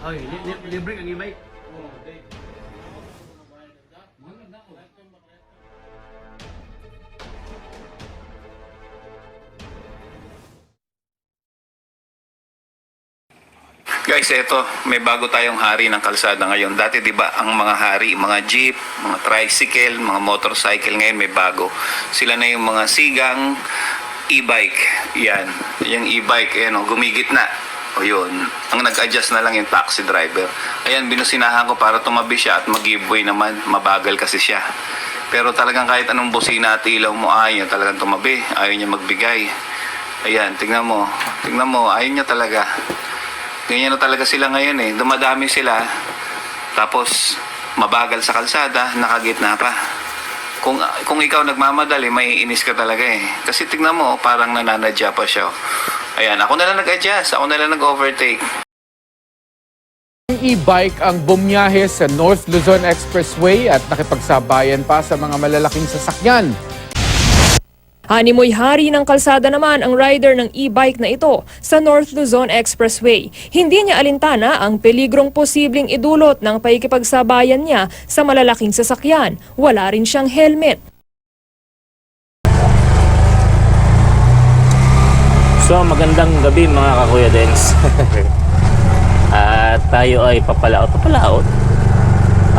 Ay, libre kang e-bike. Guys, eto, may bago tayong hari ng kalsada ngayon. Dati 'di ba, ang mga hari, mga jeep, mga tricycle, mga motorcycle, ngayon may bago. Sila na yung mga sigang e-bike. Yan, yung e-bike, ayan, gumigit na. O yun, ang nag-adjust na lang yung taxi driver. Ayan, binusinahan ko para tumabi siya at mag-giveaway naman. Mabagal kasi siya. Pero talagang kahit anong busina at ilaw mo, ayaw niya talagang tumabi. Ayaw niya magbigay. Ayan, tingnan mo, ayaw niya talaga. Ganyan na talaga sila ngayon eh. Dumadami sila. Tapos, mabagal sa kalsada, nakagitna pa. Kung ikaw nagmamadali, may inis ka talaga eh. Kasi tignan mo, parang nananadya pa siya. Ayan, ako na lang nag-adjust. Ako na lang nag-overtake. Ang e-bike ang bumiyahe sa North Luzon Expressway at nakipagsabayan pa sa mga malalaking sasakyan. Animoy hari ng kalsada naman ang rider ng e-bike na ito sa North Luzon Expressway. Hindi niya alintana ang peligrong posibleng idulot ng paikipagsabayan niya sa malalaking sasakyan. Wala rin siyang helmet. So magandang gabi mga kakuya Dens. At tayo ay papalaot.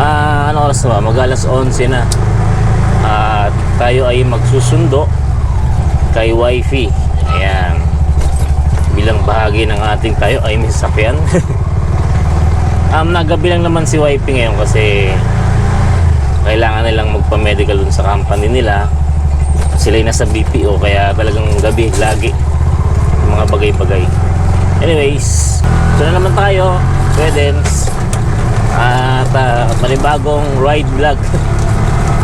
Ano oras na ba? Mag-alas 11 na. At tayo ay magsusundo kay wifey. Ayan. Bilang bahagi ng ating tayo ay may sasakyan. Nagabi lang naman si wifey ngayon kasi kailangan nilang magpa-medical dun sa company nila. Sila ay nasa BPO kaya talagang gabi lagi yung mga bagay-bagay. Anyways, ito na naman tayo, Swedens. At panibagong ride vlog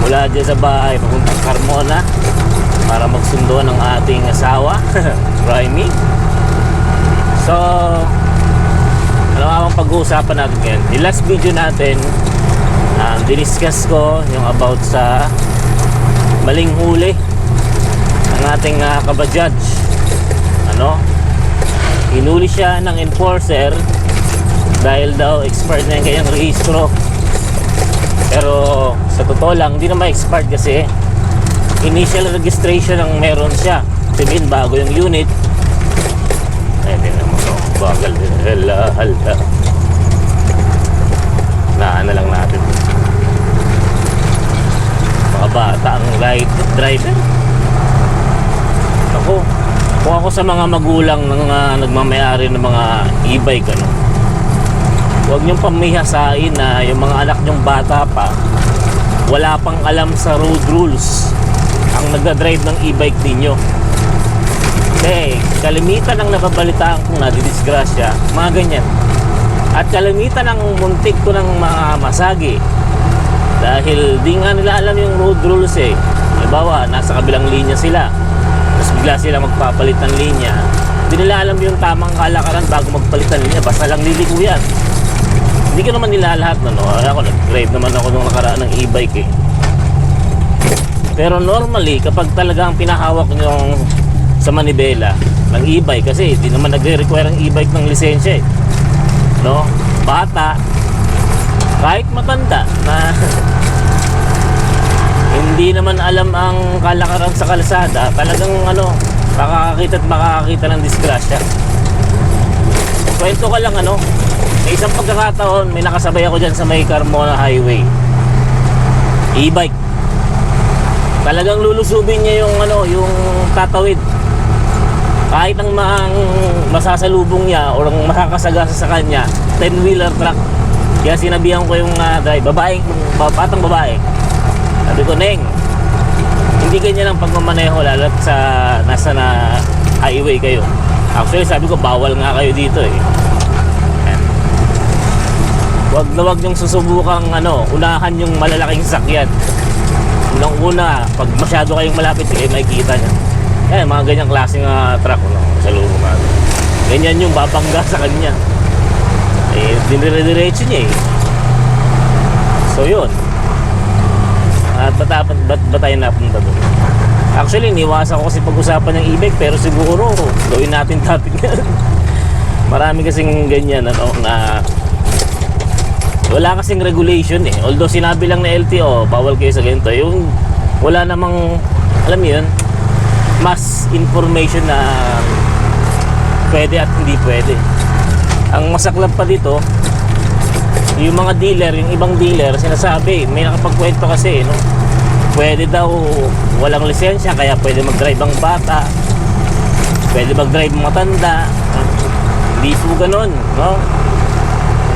mula dyan sa bahay papuntang Carmona para magsundo ng ating asawa Raimi. So ano ang pag-uusapan natin ngayon? Yung last video natin, diniscuss ko yung about sa maling huli ng ating kabajudge. Hinuli siya ng enforcer dahil daw expired na yung kanyang rehistro. Pero sa totoo lang, hindi na ma-expired kasi initial registration ang meron siya. Sabihin, bago yung unit. Ay, tingnan mo ito. Bagal din. Hala. Naan na lang natin. Mga bata ang light driver. Ako, kung ako sa mga magulang ng nagmamayari ng mga e-bike, huwag niyong pamihasain na yung mga anak niyong bata pa wala pang alam sa road rules ang nagdadrive ng e-bike ninyo. Kasi kalimitan ang nababalitaan kong nadidisgrasya, mga ganyan. At kalimitan ang muntik ko ng mga masagi dahil di nga nila alam yung road rules eh. Halimbawa, nasa kabilang linya sila, tapos bigla sila magpapalit ng linya. Hindi nila alam yung tamang kalakaran bago magpalit ng linya, basta lang liliko yan. Hindi ko naman nila lahat ako nag-drive naman ako nung nakaraan ng e-bike eh. Pero normally kapag talagang pinahawak nyo sa manibela ng e-bike, kasi hindi naman nagre-require ang e-bike ng lisensya eh. Bata, kahit matanda na hindi naman alam ang kalakaran sa kalsada, talagang makakakita ng disgrasya. Kwento ka lang may isang pagkakataon, may nakasabay ako dyan sa may Carmona Highway, e-bike. Talagang lulusubin niya yung tatawid. Kahit ang masasalubong niya o ang makakasagasa sa kanya, 10-wheeler truck. Kaya sinabihan ko yung batang babae. Sabi ko, Neng, hindi ganyan ang pagmamaneho lalo't sa nasa na highway kayo. Actually, sabi ko, bawal nga kayo dito eh. Wag na wag niyong susubukang unahan yung malalaking sasakyan. Unang-una, pag masyado kayong malapit, makikita niya. Yan, mga ganyang klaseng truck sa loob natin. Ganyan yung babangga sa kanya. Dinire-diretso niya eh. So yun. At ba't tayo napunta doon? Actually, iniwasan ko kasi pag-usapan ng e-bike, pero siguro gawin natin topic na. Marami kasing ganyan na wala kasing regulation eh. Although sinabi lang na LTO, bawal kayo sa ganito. Yung wala namang, alam mo yun, mas information na pwede at hindi pwede. Ang masaklap pa dito, yung mga dealer, yung ibang dealer, sinasabi, may nakapagkwento kasi, no? Pwede daw walang lisensya, kaya pwede mag-drive ang bata, pwede mag-drive ang matanda. Hindi po ganun, no?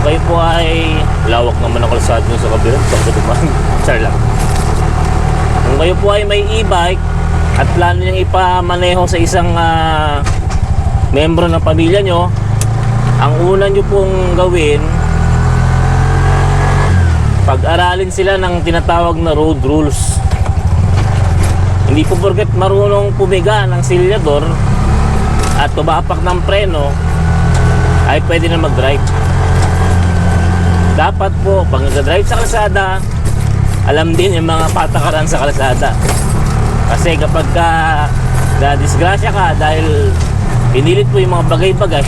Kayo po ay lawak naman ang kalsada sa kabilang char lang. Kung kayo po ay may e-bike at plano niyang ipamaneho sa isang membro ng pamilya nyo, ang una nyo pong gawin, pag-aralin sila ng tinatawag na road rules. Hindi po porket marunong pumiga ng silyador at tumapak ng preno ay pwede na mag-drive. Dapat po, pag nag-drive sa kalsada, alam din yung mga patakaran sa kalsada. Kasi kapag na-disgrasya ka dahil pinilit po yung mga bagay-bagay,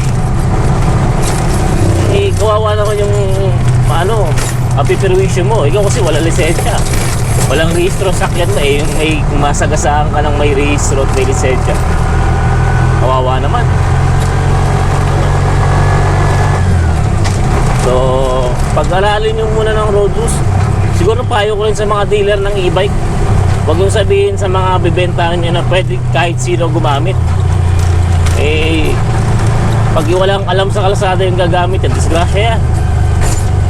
eh, kawawa naman yung apipirwisyo mo. Ikaw kasi wala lisensya, walang rehistro sakyan mo eh. May masagasaan ka ng may rehistro at may lisensya, kawawa naman. So, pag-aralin nyo muna ng road rules. Siguro payo ko rin sa mga dealer ng e-bike, huwag yung sabihin sa mga bibentahan nyo na pwede kahit sino gumamit. Eh, pag walang alam sa kalsada yung gagamit, yung disgrasya yan.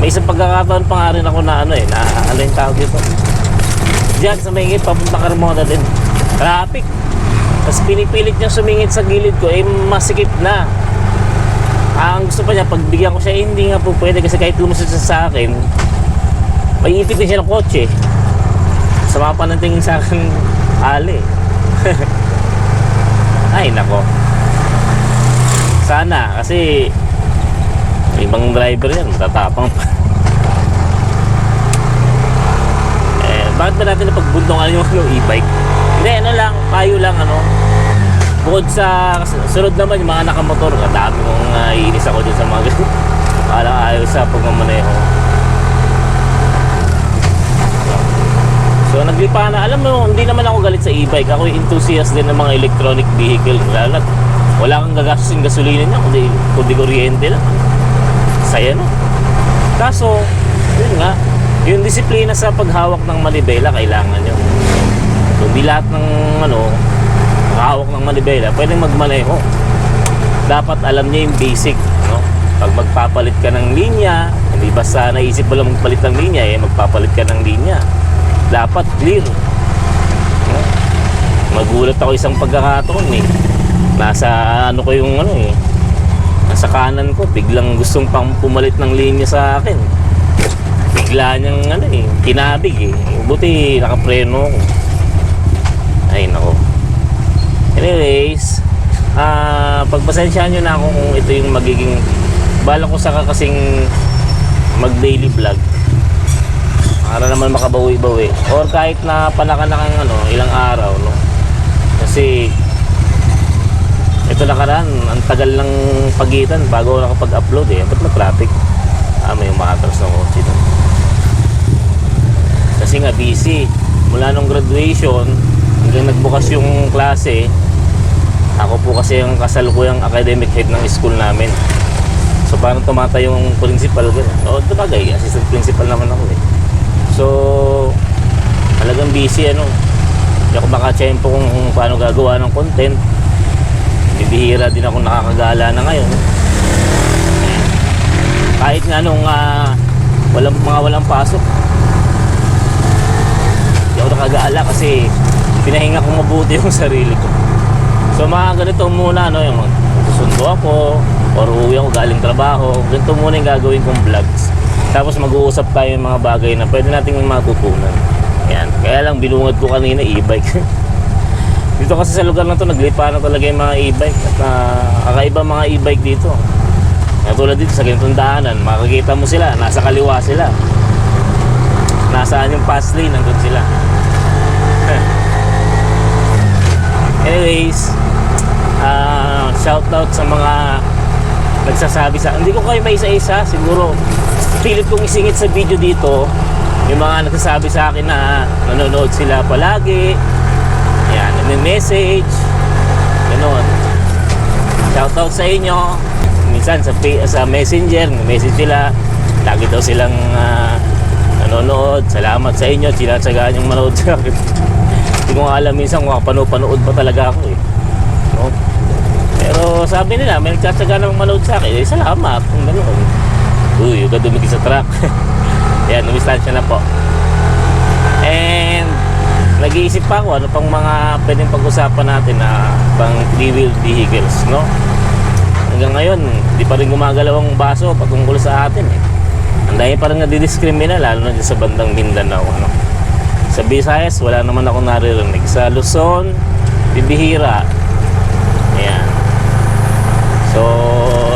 May isang pagkakataon pa nga rin ako na naaalala yung tawag dito. Diyan sa Mayingit, papunta Carmona din. Traffic. Tapos pinipilit niya sumingit sa gilid ko, eh masikip na. Ang gusto pa niya, pagbigyan ko siya, hindi nga po pwede kasi kahit lumusot siya sa akin, may ipit din siya ng kotse. Sa mga panantingin sa akin, ali. Ay, nako. Sana, kasi ibang driver yan, matatapang pa. Bakit ba natin napagbundongan yung e-bike? Hindi, lang, payo lang, bukod sa sunod naman yung mga nakamotor, dami kong iinis ako dyan sa mga gusto. Alang ayaw sa pagmamaneho. So naglipa na, alam mo, hindi naman ako galit sa e-bike. Ako yung enthusiast din ng mga electronic vehicle. Lalo wala kang gagastusin gasolina niya, kundi kuryente lang. Saya no. Kaso, yun nga, yung disiplina sa paghawak ng manibela kailangan nyo. So, hindi lahat ng hawak ng manibela pwedeng magmaneho. Dapat alam niya yung basic, no? Pag magpapalit ka ng linya, hindi basta naisip mo lang magpalit ng linya, magpapalit ka ng linya. Dapat clear, no? Magulat ako isang pagkakataon nasa ko yung nasa kanan ko, biglang gustong pang pumalit ng linya sa akin. Bigla niyang kinabig buti nakapreno ako. Ay nako. Anyways, pagpasensyahan nyo na ako kung ito yung magiging bala ko saka kasing mag daily vlog para naman makabawi-bawi or kahit na panakanakang ilang araw, no? Kasi ito nakaraan, ang tagal ng pagitan bago ako nakapag-upload ba't na-traffic? May umaatras na kotse doon. Kasi nga busy mula nung graduation hanggang nagbukas yung klase. Ako po kasi ang kasalukuyang academic head ng school namin. So parang tumata yung principal ko. O bagay, assistant principal naman ako So talagang busy Hindi ako makachempo kung paano gagawa ng content. Bibihira din ako nakakagala na ngayon. Kahit nga nung walang pasok, hindi ako nakagala kasi pinahinga kong mabuti yung sarili ko. So mga ganito muna yung susundo ako or uwi ako galing trabaho. Ganito muna yung gagawin kong vlogs. Tapos mag-uusap tayo yung mga bagay na pwede nating matutunan. Yan. Kaya lang binungad ko kanina e-bike. Dito kasi sa lugar na to naglipa na talaga yung mga e-bike at kakaiba mga e-bike dito. Katulad dito sa ganitong daanan, makikita mo sila, nasa kaliwa sila. Nasaan yung fast lane, nandun sila. anyways, shoutout sa mga nagsasabi sa... Hindi ko kayo may isa-isa. Siguro, pilit kong isingit sa video dito yung mga nagsasabi sa akin na nanonood sila palagi. Yan, nag-message. Ganon. Shoutout sa inyo. Minsan sa messenger, message sila. Lagi daw silang nanonood. Salamat sa inyo. Sinatsagaan yung manood sa akin. Hindi ko nga alam minsan kung panood pa talaga ako eh. No? Pero sabi nila, may nagtsatsaga ng manood sa akin. Salamat. Kung gano'n. Uy, huwag dumikit sa truck. Yan, umistansya na po. And nag-iisip pa ako ano pang mga pwedeng pag-usapan natin na pang 3-wheel vehicles, no? Hanggang ngayon, di pa rin gumagalaw ang baso patungkol sa atin eh. Ang dahil parang nadidiskrimina, lalo na sa bandang Mindanao, ano? Sa Visayas, wala naman ako naririnig. Sa Luzon, bibihira. Ayan. So,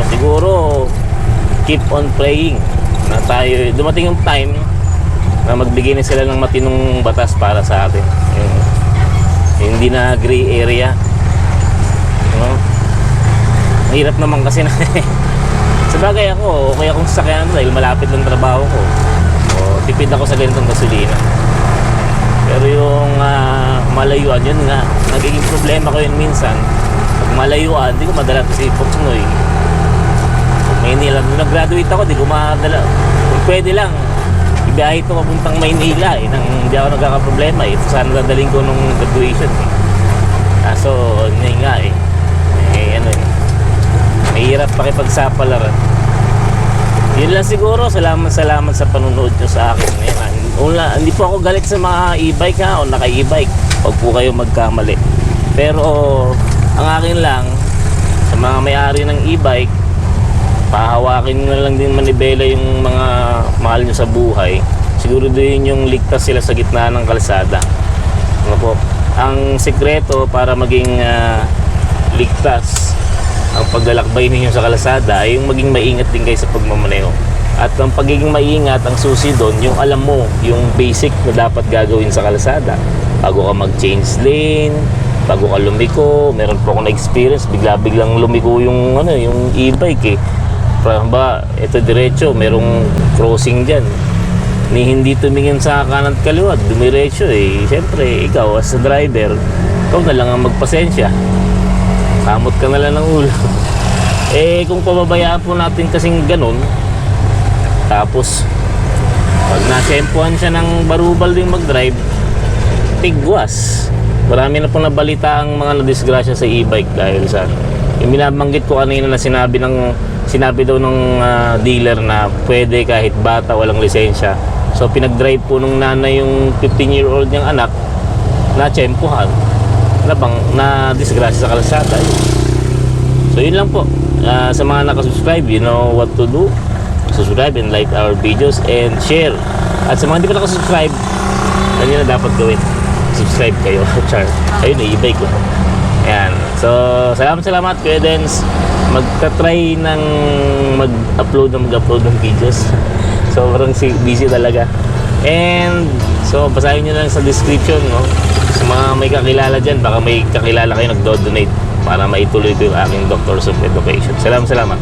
siguro, keep on praying na tayo, dumating yung time na magbigay na sila ng matinong batas para sa atin. Yung hindi na gray area. No? Mahirap naman kasi na sabagay ako, okay akong sasakyan dahil malapit lang trabaho ko. O, tipid ako sa ganitong gasolina. Pero yung malayuan, yun nga, nagiging problema ko yun minsan. Pag malayuan, di ko madala kasi Poknoy. Maynila, nung nag-graduate ako, di ko madala. Kung pwede lang, ibiyahe ko papuntang Maynila eh, nang hindi ako nagkakaproblema eh. Sana dadaling ko nung graduation eh. Kaso, hindi nga eh. Ano eh. Mahirap pakipagsapalaran. Yun lang siguro. Salamat sa panunood nyo sa akin. Hindi po ako galit sa mga e-bike o naka-e-bike. Huwag po kayo magkamali. Pero ang akin lang, sa mga may-ari ng e-bike, pahawakin nyo na lang din manibela yung mga mahal nyo sa buhay. Siguro din yung ligtas sila sa gitna ng kalsada. Ano po? Ang sekreto para maging ligtas ang paglalakbay ninyo sa kalsada ay yung maging maingat din kayo sa pagmamaneho. At ang pagiging maingat, ang susi doon, yung alam mo, yung basic na dapat gagawin sa kalsada. Bago ka mag-change lane, bago ka lumiko, meron po ako na-experience, bigla-biglang lumiko yung e-bike eh. Ba, ito diretso, merong crossing dyan. Ni hindi tumingin sa kanan at kaliwa, dumiretso eh. Siyempre, ikaw as a driver, ikaw na lang ang magpasensya. Kamot ka na lang ng ulo. Eh, kung pababayaan po natin kasing ganun, tapos, pag nasempuhan siya ng barubal din mag-drive, tigwas. Marami na po nabalita ang mga nadisgrasya sa e-bike dahil sa yung binabanggit ko kanina na sinabi daw ng dealer na pwede kahit bata walang lisensya. So pinag-drive po nung nanay yung 15-year-old niyang anak na tsempuhan na disgrasya sa kalsada. So yun lang po. Sa mga nakasubscribe, you know what to do. Subscribe and like our videos and share. At sa mga hindi pa nakasubscribe, ano na dapat gawin? Subscribe kayo. Char. Ayun, i-bike ko. Ayan. So, salamat Kuya Dens. Magta-try ng mag-upload ng videos. Sobrang busy talaga. And, so, basahin nyo lang sa description, no? Sa mga may kakilala dyan, baka may kakilala kayo nagdo-donate para maituloy ko yung aking Doctors of Education. Salamat.